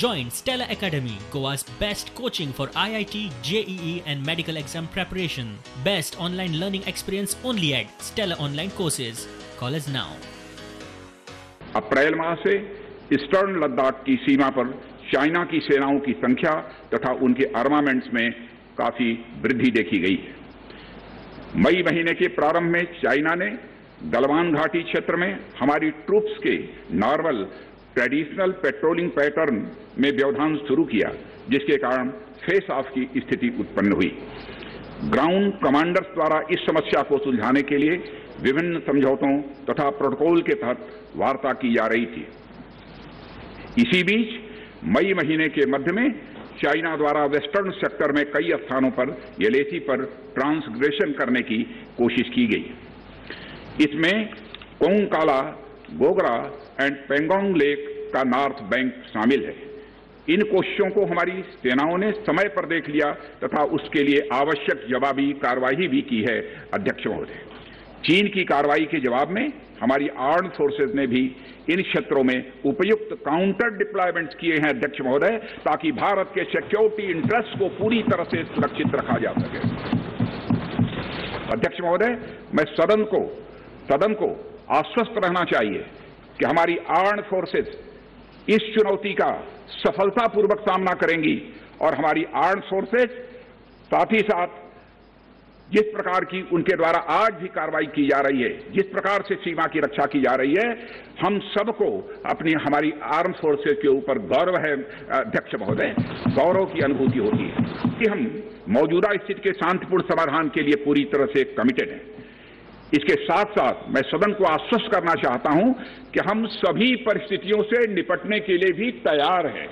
Join Stella Academy, Goa's best coaching for IIT, JEE and medical exam preparation. Best online learning experience only at Stella Online Courses. Call us now. अप्रैल माह से eastern Ladakh की सीमा पर China की सेनाओं की संख्या तथा उनके आर्मामेंट्स में काफी वृद्धि देखी गई है। मई महीने के प्रारंभ में चाइना ने गलवान घाटी क्षेत्र में हमारी ट्रूप्स के नॉर्मल ट्रेडिशनल पेट्रोलिंग पैटर्न में व्यवधान शुरू किया, जिसके कारण फेस ऑफ की स्थिति उत्पन्न हुई। ग्राउंड कमांडर्स द्वारा इस समस्या को सुलझाने के लिए विभिन्न समझौतों तथा प्रोटोकॉल के तहत वार्ता की जा रही थी। इसी बीच मई महीने के मध्य में चाइना द्वारा वेस्टर्न सेक्टर में कई स्थानों पर एलएसी पर ट्रांसग्रेशन करने की कोशिश की गई। इसमें कोंगकाला, गोगरा एंड पेंगोंग लेक का नॉर्थ बैंक शामिल है। इन कोशिशों को हमारी सेनाओं ने समय पर देख लिया तथा उसके लिए आवश्यक जवाबी कार्रवाई भी की है। अध्यक्ष महोदय, चीन की कार्रवाई के जवाब में हमारी आर्म्ड फोर्सेज ने भी इन क्षेत्रों में उपयुक्त काउंटर डिप्लॉयमेंट्स किए हैं। अध्यक्ष महोदय, ताकि भारत के सिक्योरिटी इंटरेस्ट को पूरी तरह से सुरक्षित रखा जा सके। अध्यक्ष महोदय, मैं सदन को आश्वस्त रहना चाहिए कि हमारी आर्म्ड फोर्सेज इस चुनौती का सफलतापूर्वक सामना करेंगी और हमारी आर्म्ड फोर्सेज साथ ही साथ जिस प्रकार की उनके द्वारा आज भी कार्रवाई की जा रही है, जिस प्रकार से सीमा की रक्षा की जा रही है, हम सबको हमारी आर्म्ड फोर्सेज के ऊपर गौरव है। अध्यक्ष महोदय, गौरव की अनुभूति होती है कि हम मौजूदा स्थिति के शांतिपूर्ण समाधान के लिए पूरी तरह से कमिटेड हैं। इसके साथ साथ मैं सदन को आश्वस्त करना चाहता हूं कि हम सभी परिस्थितियों से निपटने के लिए भी तैयार हैं।